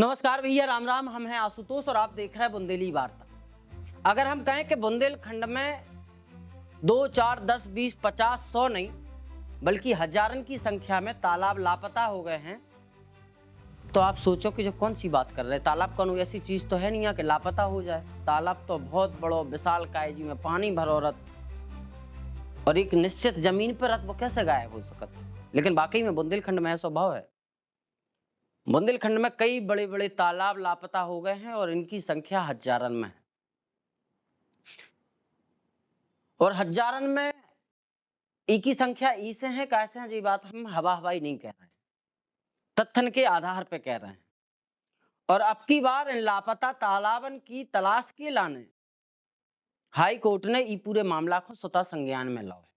नमस्कार भैया, राम राम। हम हैं आशुतोष और आप देख रहे हैं बुंदेली वार्ता। अगर हम कहें कि बुंदेलखंड में 2, 4, 10, 20, 50, 100 नहीं बल्कि हजारन की संख्या में तालाब लापता हो गए हैं, तो आप सोचो कि जो कौन सी बात कर रहे हैं। तालाब कौन ऐसी चीज तो है नहीं है कि लापता हो जाए। तालाब तो बहुत बड़ो विशाल काय जी में पानी भरो रत और एक निश्चित जमीन पर रत, वो कैसे गायब हो सकता। लेकिन वाकई में बुंदेलखंड में ऐसा भाव है। बुंदेलखंड में कई बड़े बड़े तालाब लापता हो गए हैं और इनकी संख्या हजारन में है। और हजारन में ई की संख्या ई से है, कैसे हैं, ये बात हम हवा हवाई नहीं कह रहे हैं, तथ्यन के आधार पे कह रहे हैं। और अब की बार इन लापता तालाबन की तलाश के लाने हाई कोर्ट ने ई पूरे मामला को स्वतः संज्ञान में लाओ है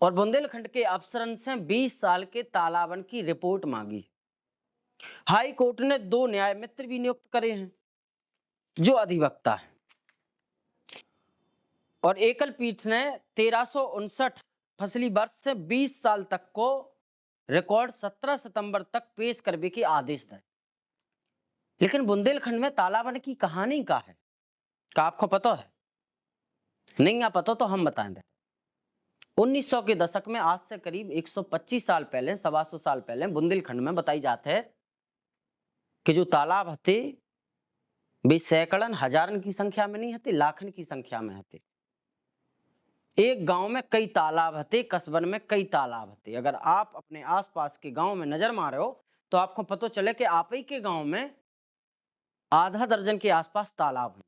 और बुंदेलखंड के अफसरन से 20 साल के तालाबन की रिपोर्ट मांगी। हाई कोर्ट ने 2 न्याय मित्र भी नियुक्त करे हैं जो अधिवक्ता है और एकल पीठ ने 1359 फसली वर्ष से 20 साल तक को रिकॉर्ड 17 सितंबर तक पेश करने के आदेश दिए। लेकिन बुंदेलखंड में तालाबन की कहानी का है, का आपको पता है? नहीं आप पता तो हम बताएं दे। 1900 के दशक में, आज से करीब 125 साल पहले, 125 साल पहले बुंदेलखंड में बताई जाते है कि जो तालाब थे वे सैकड़न हजारन की संख्या में नहीं हते, लाखन की संख्या में हते। एक गांव में कई तालाब हते, कस्बन में कई तालाब हते। अगर आप अपने आसपास के गांव में नजर मारो तो आपको पता चले कि आप ही के गांव में आधा दर्जन के आसपास तालाब हैं।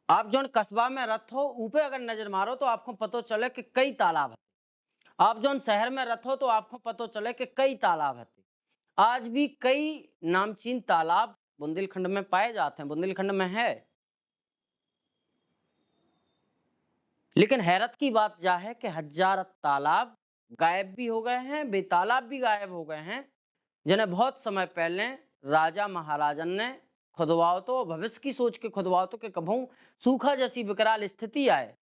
आप जो कस्बा में रथो ऊपर अगर नजर मारो तो आपको पता चले कि कई तालाब है। आप जो शहर में रथो तो आपको पता चले कि कई तालाब है। आज भी कई नामचीन तालाब बुंदेलखंड में पाए जाते हैं, बुंदेलखंड में है। लेकिन हैरत की बात यह है कि हजार तालाब गायब भी हो गए हैं, बेतालाब भी गायब हो गए हैं, जिन्हें बहुत समय पहले राजा महाराजन ने खुदवाओ तो भविष्य की सोच के खुदवाओ तो कि कभू सूखा जैसी विकराल स्थिति आए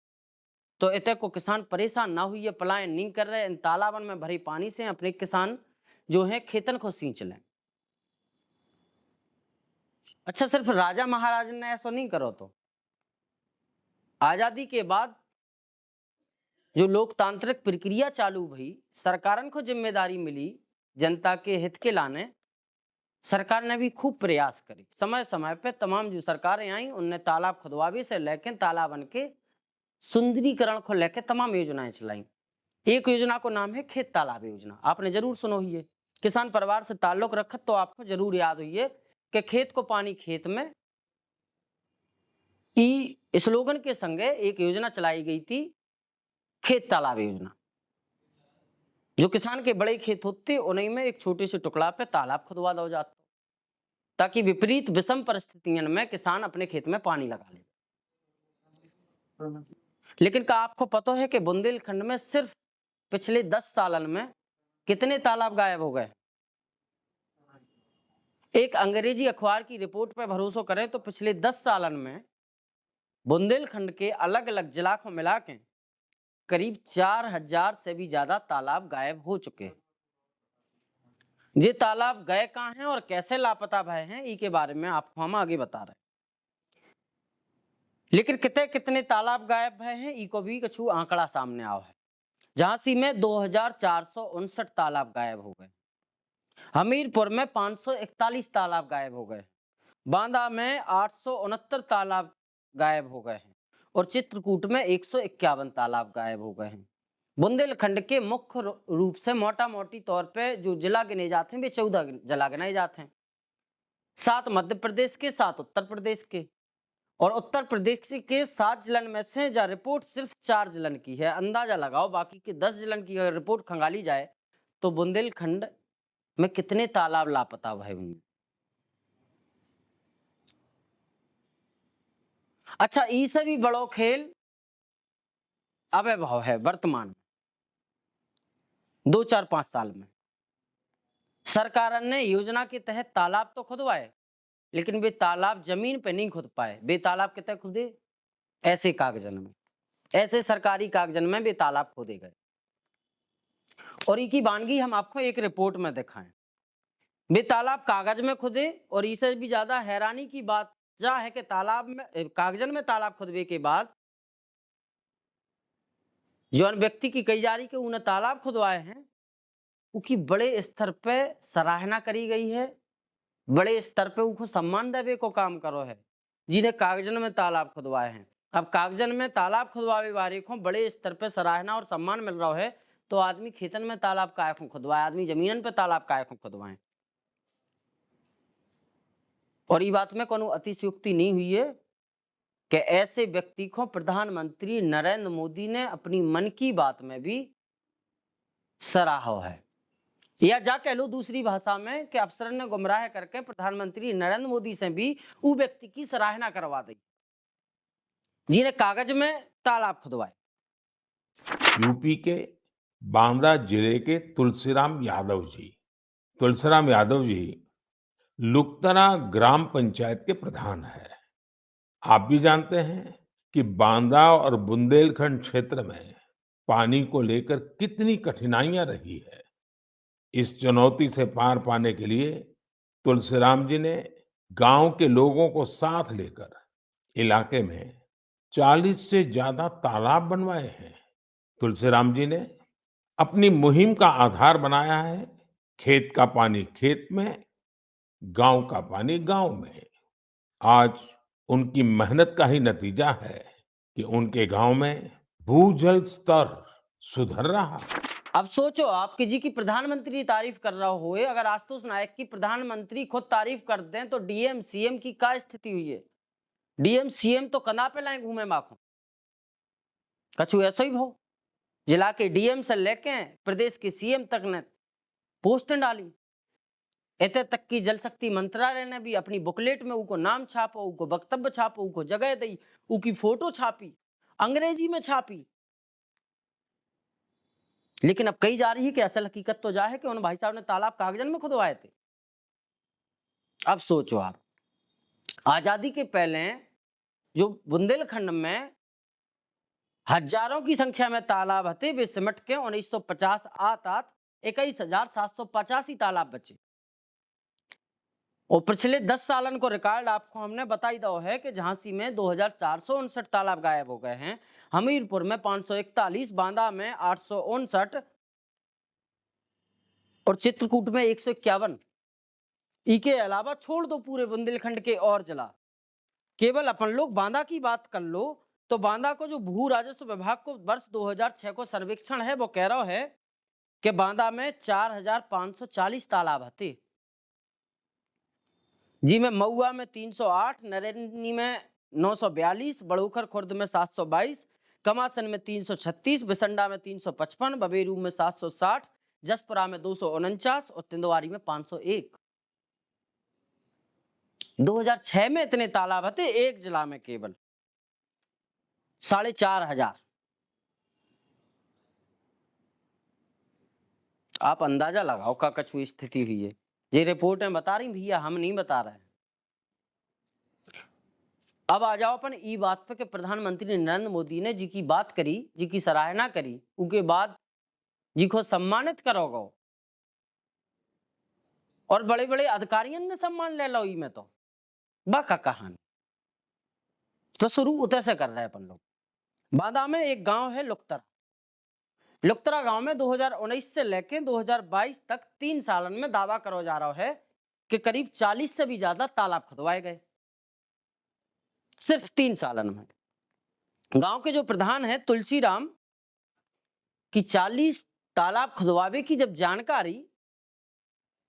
तो इतने को किसान परेशान ना हुई, पलायन नहीं कर रहे, इन तालाबन में भरी पानी से अपने किसान जो है खेतन को सींच लें। अच्छा, सिर्फ राजा महाराजन ने ऐसा नहीं करो तो आजादी के बाद जो लोकतांत्रिक प्रक्रिया चालू हुई, सरकारन को जिम्मेदारी मिली जनता के हित के लाने, सरकार ने भी खूब प्रयास करी। समय समय पे तमाम जो सरकारें आई उनने तालाब खुदवावे से लेकर तालाबन के सुंदरीकरण को लेकर तमाम योजनाएं चलाई। एक योजना को नाम है खेत तालाब योजना, आपने जरूर सुनो ही है। किसान परिवार से ताल्लुक रखत तो आपको जरूर याद हुई है कि खेत को पानी खेत में ई स्लोगन के संगे एक योजना चलाई गई थी, खेत तालाब योजना। जो किसान के बड़े खेत होते उन्हीं में एक छोटे से टुकड़ा पे तालाब खुदवा दो जाता, ताकि विपरीत विषम परिस्थितियों में किसान अपने खेत में पानी लगा ले। लेकिन क्या आपको पता है कि बुंदेलखंड में सिर्फ पिछले 10 सालन में कितने तालाब गायब हो गए? एक अंग्रेजी अखबार की रिपोर्ट पर भरोसा करें तो पिछले 10 सालन में बुंदेलखंड के अलग अलग जिला को मिला के करीब 4000 से भी ज्यादा तालाब गायब हो चुके हैं। ये तालाब गए कहाँ हैं और कैसे लापता भय हैं, ई के बारे में आपको हम आगे बता रहे हैं। लेकिन कितने कितने तालाब गायब भय हैं, ई को भी कुछ आंकड़ा सामने आओ है। झांसी में 2459 तालाब गायब हो गए, हमीरपुर में 541 तालाब गायब हो गए, बांदा में 869 तालाब गायब हो गए हैं और चित्रकूट में 151 तालाब गायब हो गए हैं। बुंदेलखंड के मुख्य रूप से मोटा मोटी तौर पे जो जिला गिने जाते हैं वे 14 जिला गिनाए जाते हैं, 7 मध्य प्रदेश के, 7 उत्तर प्रदेश के। और उत्तर प्रदेश के 7 जिलन में से जा रिपोर्ट सिर्फ 4 जिलन की है। अंदाजा लगाओ बाकी के 10 जिलन की अगर रिपोर्ट खंगाली जाए तो बुंदेलखंड में कितने तालाब लापता हुए होंगे। अच्छा, ई से भी बड़ो खेल अवैभव है वर्तमान में। 2-4-5 साल में सरकार ने योजना के तहत तालाब तो खुदवाए, लेकिन वे तालाब जमीन पे नहीं खुद पाए। वे तालाब कितने खुदे? ऐसे कागजन में, ऐसे सरकारी कागजन में वे तालाब खोदे गए। और इनकी वानगी हम आपको एक रिपोर्ट में दिखाएं। वे तालाब कागज में खुदे और इससे भी ज्यादा हैरानी की बात जा है कि तालाब में कागजन में तालाब खुदवे के बाद जौन व्यक्ति की कही जा रही कि उन्हें तालाब खुदवाए हैं, उनकी बड़े स्तर पे सराहना करी गई है, बड़े स्तर पे उनको सम्मान देवे को काम करो है, जिन्हें कागजन में तालाब खुदवाए हैं। अब कागजन में तालाब खुदवावे वाले को बड़े स्तर पे सराहना और सम्मान मिल रहा है, तो आदमी खेतन में तालाब काहे को खुदवाए, आदमी जमीनन पे तालाब काहे को खुदवाए। और ये बात में कोनो अतिशयोक्ति नहीं हुई है कि ऐसे व्यक्ति को प्रधानमंत्री नरेंद्र मोदी ने अपनी मन की बात में भी सराहा है, या जा कह लो दूसरी भाषा में कि अफसर ने गुमराह करके प्रधानमंत्री नरेंद्र मोदी से भी वो व्यक्ति की सराहना करवा दी जिन्हें कागज में तालाब खुदवाए। यूपी के बांदा जिले के तुलसीराम यादव जी लुकतरा ग्राम पंचायत के प्रधान है। आप भी जानते हैं कि बांदा और बुंदेलखंड क्षेत्र में पानी को लेकर कितनी कठिनाइयां रही है। इस चुनौती से पार पाने के लिए तुलसीराम जी ने गांव के लोगों को साथ लेकर इलाके में 40 से ज्यादा तालाब बनवाए हैं। तुलसीराम जी ने अपनी मुहिम का आधार बनाया है खेत का पानी खेत में, गांव का पानी गांव में। आज उनकी मेहनत का ही नतीजा है कि उनके गांव में भूजल स्तर सुधर रहा है। अब सोचो आपकी जी की प्रधानमंत्री तारीफ कर रहा हो, अगर आशुतोष नायक की प्रधानमंत्री खुद तारीफ कर दें तो डीएम सीएम की क्या स्थिति हुई है। डीएम सीएम तो कना पे लाए घूमे माखो, कछु ऐसा ही भाव जिला के डीएम से लेके प्रदेश के सीएम तक ने पोस्ट डाली। इतने तक की जल शक्ति मंत्रालय ने भी अपनी बुकलेट में उनको नाम छापो, उनको वक्तव्य छापो, उनको जगह दी, उनकी फोटो छापी, अंग्रेजी में छापी। लेकिन अब कही जा रही है कि असल हकीकत तो जा है कि उन भाई साहब ने तालाब कागजन में खुदवाए थे। अब सोचो आप, आजादी के पहले जो बुंदेलखंड में हजारों की संख्या में तालाब थे, वे सिमट के 1950 आतात 21,785 तालाब बचे। और पिछले 10 सालन को रिकॉर्ड आपको हमने बताई दो है कि झांसी में 2,459 तालाब गायब हो गए हैं, हमीरपुर में 541, बांदा में 859 और चित्रकूट में 151। इसके अलावा छोड़ दो पूरे बुंदेलखंड के और जिला, केवल अपन लोग बांदा की बात कर लो तो बांदा को जो भू राजस्व विभाग को वर्ष 2006 को सर्वेक्षण है वो कह रहा है कि बांदा में 4,540 तालाब थे, जी में मऊआ में 308, नरेनी में 942, बड़ोखर खुर्द में 722, कमासन में 336, बिसंडा में 355, बबेरू में 760, जसपुरा में 249 और तिंदवारी में 501। 2006 में इतने तालाब थे एक जिला में, केवल 4,500। आप अंदाजा लगाओ का कछु स्थिति हुई है। ये रिपोर्ट में बता रही भैया, हम नहीं बता रहे हैं। अब आ जाओ अपन ई बात पे कि प्रधानमंत्री नरेंद्र मोदी ने जी की बात करी, जी की सराहना करी, उसके बाद जी को सम्मानित करोगे और बड़े बड़े अधिकारियों ने सम्मान ले लो। ई में तो बाका कहानी तो शुरू उतर से कर रहे हैं अपन लोग। बांदा में एक गांव है लुकतरा। लुकतरा गांव में 2019 से लेकर 2022 तक 3 सालन में दावा करो जा रहा है कि करीब 40 से भी ज्यादा तालाब खुदवाए गए, सिर्फ 3 सालन में। गांव के जो प्रधान है तुलसीराम की 40 तालाब खुदवावे की जब जानकारी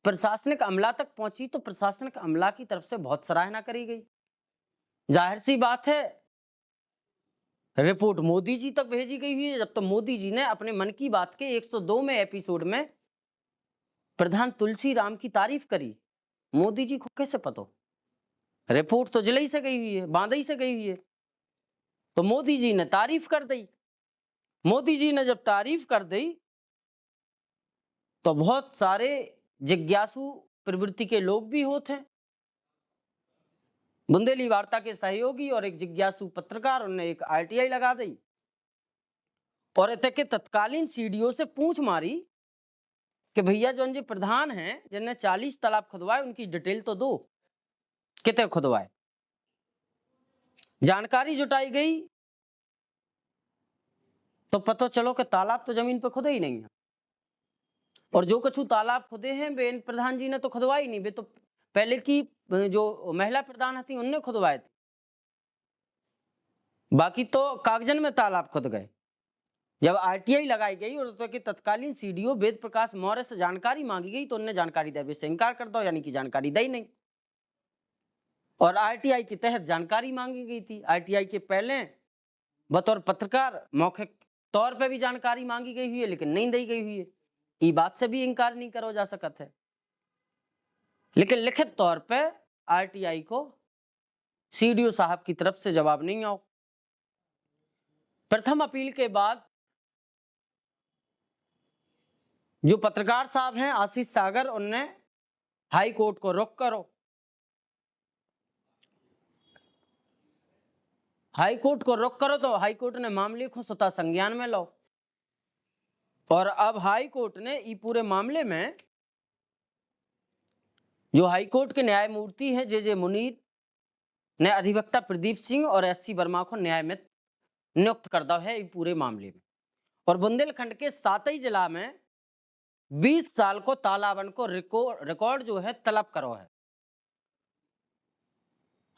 प्रशासनिक अमला तक पहुंची तो प्रशासनिक अमला की तरफ से बहुत सराहना करी गई। जाहिर सी बात है रिपोर्ट मोदी जी तक भेजी गई हुई है, जब तो मोदी जी ने अपने मन की बात के 102 में एपिसोड में प्रधान तुलसीराम की तारीफ करी। मोदी जी को कैसे पता? रिपोर्ट तो जिले से गई हुई है, बांदई से गई हुई है, तो मोदी जी ने तारीफ कर दी। मोदी जी ने जब तारीफ कर दी तो बहुत सारे जिज्ञासु प्रवृत्ति के लोग भी होते हैं। बुंदेली वार्ता के सहयोगी और एक जिज्ञासु पत्रकार, उन्होंने एक आरटीआई लगा दी और इतने के तत्कालीन सीडीओ से पूछ मारी कि भैया जो जी प्रधान हैं जिनने 40 तालाब खुदवाए उनकी डिटेल तो दो, कितने खुदवाए। जानकारी जुटाई गई तो पता चलो कि तालाब तो जमीन पे खुदे ही नहीं है, और जो कछु तालाब खुदे हैं वे इन प्रधान जी ने तो खुदवाए ही नहीं, वे तो पहले की जो महिला प्रधान थी उनने खुदवाए थे। बाकी तो कागजन में तालाब खुद गए। जब आरटीआई लगाई गई और तो के तत्कालीन सीडीओ वेद प्रकाश मौर्य से जानकारी मांगी गई तो उनने जानकारी देने से इनकार कर दो, यानी कि जानकारी दी नहीं। और आरटीआई के तहत जानकारी मांगी गई थी। आरटीआई के पहले बतौर पत्रकार मौखिक तौर पे भी जानकारी मांगी गई हुई है, लेकिन नहीं दी गई हुई है। ये बात से भी इनकार नहीं करो जा सकता है, लेकिन लिखित तौर पे आरटीआई को सीडीओ साहब की तरफ से जवाब नहीं आओ। प्रथम अपील के बाद जो पत्रकार साहब हैं आशीष सागर, उनने हाई कोर्ट को रुख करो, हाई कोर्ट को रुख करो, तो हाई कोर्ट ने मामले को स्वतः संज्ञान में लो। और अब हाई कोर्ट ने ये पूरे मामले में जो हाई कोर्ट के न्यायमूर्ति हैं जे मुनीर ने अधिवक्ता प्रदीप सिंह और एससी वर्मा को न्यायमित्र नियुक्त कर दिया है ये पूरे मामले में। और बुंदेलखंड के 7 ही जिला में 20 साल को तालाबन को रिकॉर्ड जो है तलब करो है।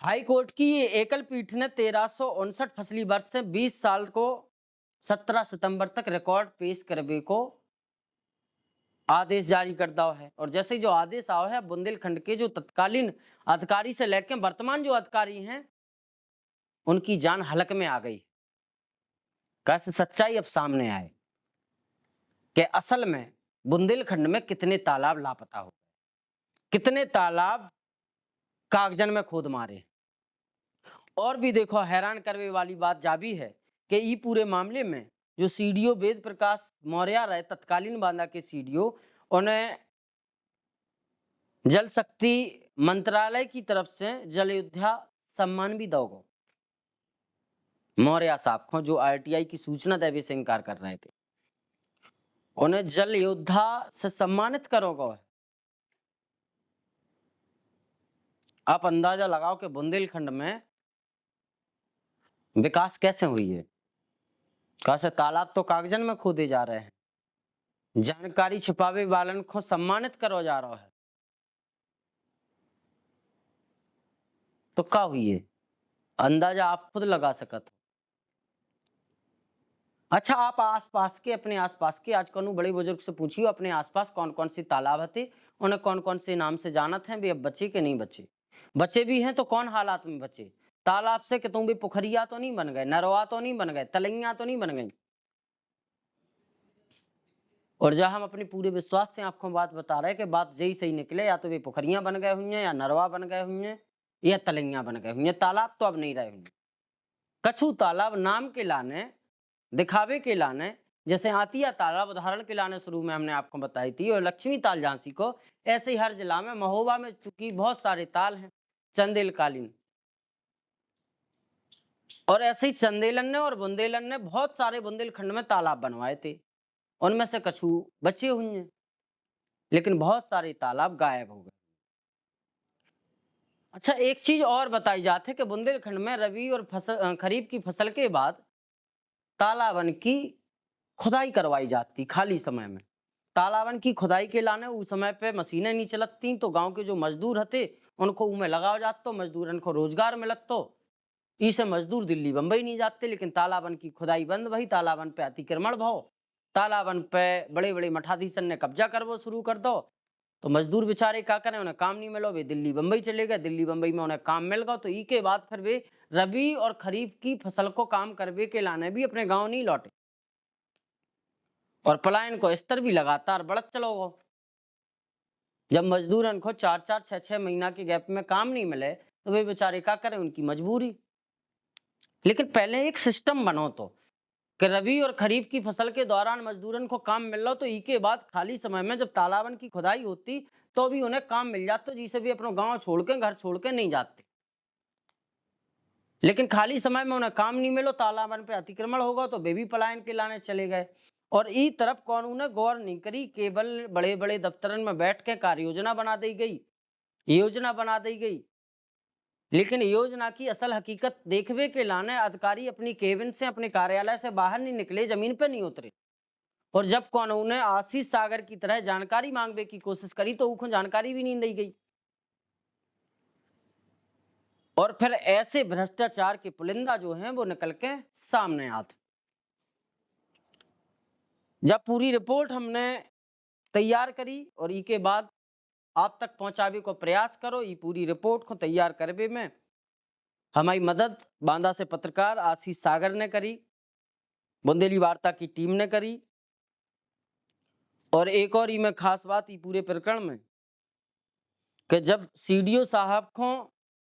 हाई कोर्ट की ये एकल पीठ ने 1359 फसली वर्ष से 20 साल को 17 सितंबर तक रिकॉर्ड पेश करने को आदेश जारी कर दिया है। और जैसे ही जो आदेश आओ है बुंदेलखंड के जो तत्कालीन अधिकारी से लेकर वर्तमान जो अधिकारी हैं उनकी जान हलक में आ गई। कैसे सच्चाई अब सामने आए कि असल में बुंदेलखंड में कितने तालाब लापता हो, कितने तालाब कागजन में खोद मारे। और भी देखो हैरान करने वाली बात जा भी है कि ये पूरे मामले में जो सीडीओ वेद प्रकाश मौर्य रहे तत्कालीन बांदा के सीडीओ, उन्हें जल शक्ति मंत्रालय की तरफ से जल योद्धा सम्मान भी दोगे मौर्य साहब को, जो आरटीआई की सूचना देवे से इनकार कर रहे थे, उन्हें जल योद्धा से सम्मानित करोगे। आप अंदाजा लगाओ कि बुंदेलखंड में विकास कैसे हुई है। कैसे तालाब तो कागजन में खोदे जा रहे हैं, जानकारी छिपावे वालन को सम्मानित करो जा रहा है, तो क्या हुई है अंदाजा आप खुद लगा सकते हो। अच्छा, आप आसपास के अपने आसपास के आज कनु बड़े बुजुर्ग से पूछिए अपने आसपास कौन कौन से तालाब थे, उन्हें कौन कौन से नाम से जानत हैं, वे अब बचे के नहीं बचे। बचे भी हैं तो कौन हालात में बचे। तालाब से कि तुम भी पोखरिया तो नहीं बन गए, नरवा तो नहीं बन गए, तलैया तो नहीं बन गई। और जहां हम अपने पूरे विश्वास से आपको बात बता रहे हैं कि बात यही सही निकले, या तो वे पोखरियां बन गए हुई हैं, या नरवा बन गए हुई हैं, या तलैया बन गए हुई हैं। तालाब तो अब नहीं रहे हुए। कछु तालाब नाम के लाने, दिखावे के लाने, जैसे आतिया तालाब उदाहरण के लाने शुरू में हमने आपको बताई थी, और लक्ष्मी ताल झांसी को, ऐसे ही हर जिला में महोबा में चूंकि बहुत सारे ताल हैं चंदेलकालीन, और ऐसे ही चंदेलन ने और बुंदेलन ने बहुत सारे बुंदेलखंड में तालाब बनवाए थे। उनमें से कछु बचे हुए हैं, लेकिन बहुत सारे तालाब गायब हो गए। अच्छा, एक चीज और बताई जाती है कि बुंदेलखंड में रबी और खरीफ की फसल के बाद तालाबन की खुदाई करवाई जाती खाली समय में। तालाबन की खुदाई के लाने उस समय पे मशीनें नहीं चलती, तो गांव के जो मजदूर हते उनको उनमें लगाओ जात, तो मजदूरन को रोजगार मिलत, तो इसे मजदूर दिल्ली बम्बई नहीं जाते। लेकिन तालाबन की खुदाई बंद भई, तालाबन पे अतिक्रमण भाव, तालाबन पे बड़े बड़े मठाधीशन ने कब्जा करवो शुरू कर दो, तो मजदूर बेचारे क्या करें, उन्हें काम नहीं मिलो, वे दिल्ली बम्बई चले गए। दिल्ली बम्बई में उन्हें काम मिल गया, तो ई के बाद फिर वे रबी और खरीफ की फसल को काम करवे के लाने भी अपने गांव नहीं लौटे, और पलायन को स्तर भी लगातार बढ़त चलो गो। जब मजदूरन को 4-4, 6-6 महीना के गैप में काम नहीं मिले, तो वे बेचारे क्या करें, उनकी मजबूरी। लेकिन पहले एक सिस्टम बनो तो कि रबी और खरीफ की फसल के दौरान मजदूरन को काम मिल रहा, तो ई के बाद खाली समय में जब तालाबन की खुदाई होती तो भी उन्हें काम मिल जाता, जिसे भी अपना गांव छोड़ के घर छोड़ के नहीं जाते। लेकिन खाली समय में उन्हें काम नहीं मिलो, तालाबन पे अतिक्रमण होगा, तो वे भी पलायन के लाने चले गए। और ई तरफ कानून ने गौर नहीं करी, केवल बड़े बड़े दफ्तरन में बैठ के कार्य योजना बना दी गई, योजना बना दी गई। लेकिन योजना की असल हकीकत देखवे के लाने अधिकारी अपनी केबिन से, अपने कार्यालय से बाहर नहीं निकले, जमीन पे नहीं उतरे। और जब कानून ने आशीष सागर की तरह जानकारी मांगने की कोशिश करी तो उनको जानकारी भी नहीं दी गई। और फिर ऐसे भ्रष्टाचार के पुलिंदा जो हैं वो निकल के सामने आते। जब पूरी रिपोर्ट हमने तैयार करी और इसके बाद आप तक पहुंचावे को प्रयास करो, ये पूरी रिपोर्ट को तैयार करवे में हमारी मदद बांदा से पत्रकार आशीष सागर ने करी, बुंदेली वार्ता की टीम ने करी। और एक और में खास बात ये पूरे प्रकरण में कि जब सीडीओ साहब को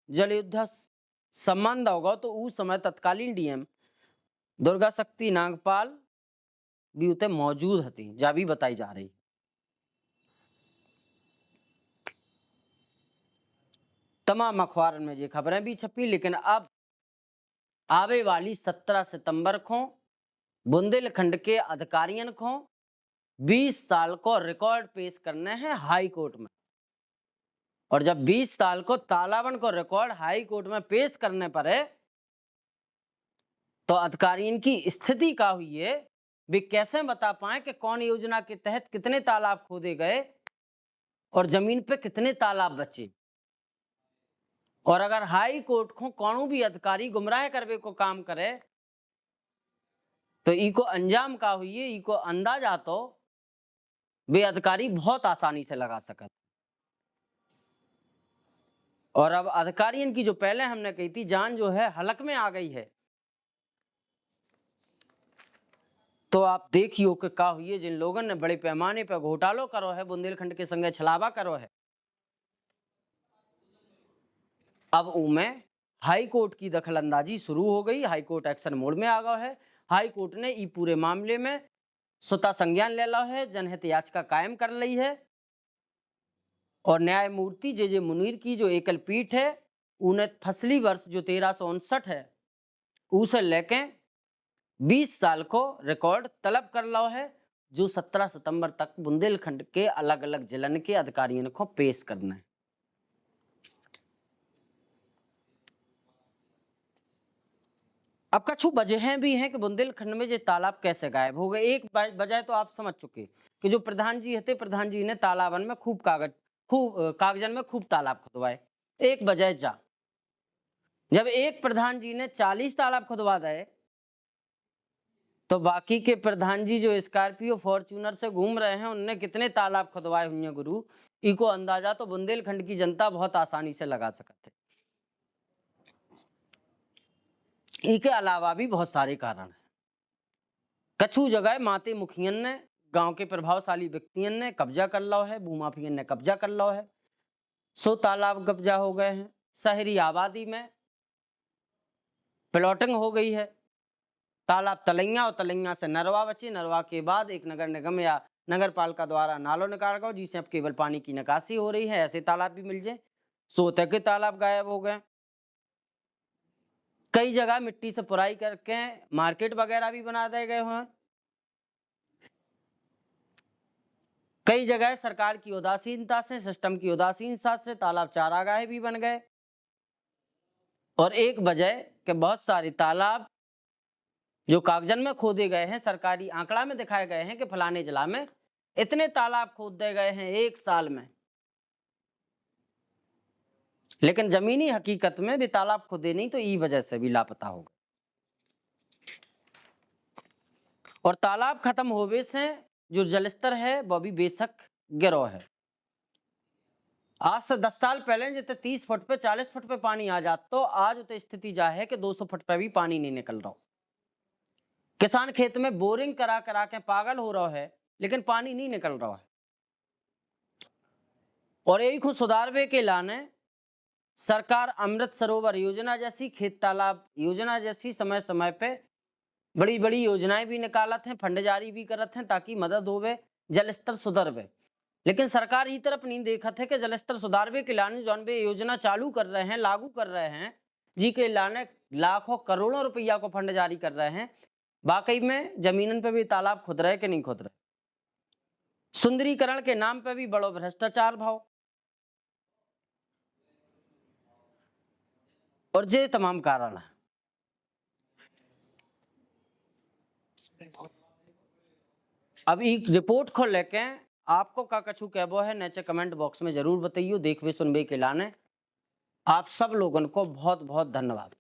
जल युद्ध संबंध होगा तो उस समय तत्कालीन डीएम दुर्गा शक्ति नागपाल भी उते मौजूद हती, जा भी बताई जा रही। तमाम अखबार में ये खबरें भी छपी। लेकिन अब आवे वाली 17 सितंबर को बुंदेलखंड के अधिकारियों को 20 साल को रिकॉर्ड पेश करने हैं हाई कोर्ट में। और जब 20 साल को तालाबन को रिकॉर्ड हाई कोर्ट में पेश करने पर है तो अधिकारियों की स्थिति क्या हुई है, वे कैसे बता पाए कि कौन योजना के तहत कितने तालाब खोदे गए और जमीन पे कितने तालाब बचे। और अगर हाई कोर्ट को कौन भी अधिकारी गुमराह करवे को काम करे तो इको अंजाम का हुई है, इको अंदाजा तो वे अधिकारी बहुत आसानी से लगा सकते। और अब अधिकारियों की जो पहले हमने कही थी जान जो है हलक में आ गई है। तो आप देखियो कि का हुई है, जिन लोगों ने बड़े पैमाने पर घोटालो करो है, बुंदेलखंड के संगे छलावा करो है, अब उनमें हाई कोर्ट की दखलंदाजी शुरू हो गई। हाई कोर्ट एक्शन मोड में आ गया है। हाई कोर्ट ने ई पूरे मामले में स्वतः संज्ञान ले लो है, जनहित याचिका कायम कर ली है। और न्यायमूर्ति जे जे मुनीर की जो एकल पीठ है उन्हें फसली वर्ष जो 1359 है उसे लेके 20 साल को रिकॉर्ड तलब कर लो है, जो 17 सितंबर तक बुंदेलखंड के अलग अलग जिलन के अधिकारियों को पेश करना है। अब कछु वजहें भी हैं कि बुंदेलखंड में ये तालाब कैसे गायब हो गए। एक वजह तो आप समझ चुके कि जो प्रधान जी थे, प्रधान जी ने तालाबन में खूब कागजन में खूब तालाब खुदवाए। एक वजह जब एक प्रधान जी ने 40 तालाब खुदवा दे तो बाकी के प्रधान जी जो स्कॉर्पियो फॉर्च्यूनर से घूम रहे हैं उनने कितने तालाब खुदवाए हुए गुरु, इको अंदाजा तो बुंदेलखंड की जनता बहुत आसानी से लगा सकते। इसके अलावा भी बहुत सारे कारण हैं। कछु जगह माते मुखियन ने, गांव के प्रभावशाली व्यक्तियों ने कब्जा कर लो है, भूमाफियन ने कब्जा कर लो है, 100 तालाब कब्जा हो गए हैं। शहरी आबादी में प्लॉटिंग हो गई है। तालाब तलैया और तलैया से नरवा बचे, नरवा के बाद एक नगर निगम या नगर पालिका द्वारा नालों निकाल गया जिससे अब केवल पानी की निकासी हो रही है। ऐसे तालाब भी मिल जाए। 100 तक के तालाब गायब हो गए। कई जगह मिट्टी से पुराई करके मार्केट वगैरह भी बना दिए गए हैं। कई जगह सरकार की उदासीनता से, सिस्टम की उदासीनता से तालाब चारागाह भी बन गए। और एक वजह कि बहुत सारे तालाब जो कागजन में खोदे गए हैं, सरकारी आंकड़ा में दिखाए गए हैं कि फलाने जिला में इतने तालाब खोद दिए गए हैं एक साल में, लेकिन जमीनी हकीकत में भी तालाब खोदे नहीं तो ई वजह से भी लापता होगा। और तालाब खत्म होवे से जो जलस्तर है वह भी बेशक गिरो है। आज से 10 साल पहले जितने 30 फुट पे 40 फुट पे पानी आ जाता तो आज उतनी स्थिति जा है कि 200 फुट पे भी पानी नहीं निकल रहा। किसान खेत में बोरिंग करा करा के पागल हो रहा है लेकिन पानी नहीं निकल रहा है। और यही को सुधारवे के लाने सरकार अमृत सरोवर योजना जैसी, खेत तालाब योजना जैसी समय समय पे बड़ी बड़ी योजनाएं भी निकालत हैं, फंड जारी भी करत हैं ताकि मदद होवे, जल स्तर सुधरवे। लेकिन सरकार ई तरफ नहीं देखत है कि जल स्तर सुधारवे के लाने जौन वे योजना चालू कर रहे हैं, लागू कर रहे हैं, जी के लाने लाखों करोड़ों रुपया को फंड जारी कर रहे हैं, वाकई में जमीनन पे भी तालाब खुद रहे कि नहीं खुद रहे। सुंदरीकरण के नाम पे भी बड़ो भ्रष्टाचार भाव, और ये तमाम कारण है। अब एक रिपोर्ट को लेके आपको का कछु कहबो है, नीचे कमेंट बॉक्स में जरूर बताइयो। देखवे सुनबे के लाने आप सब लोगन को बहुत बहुत धन्यवाद।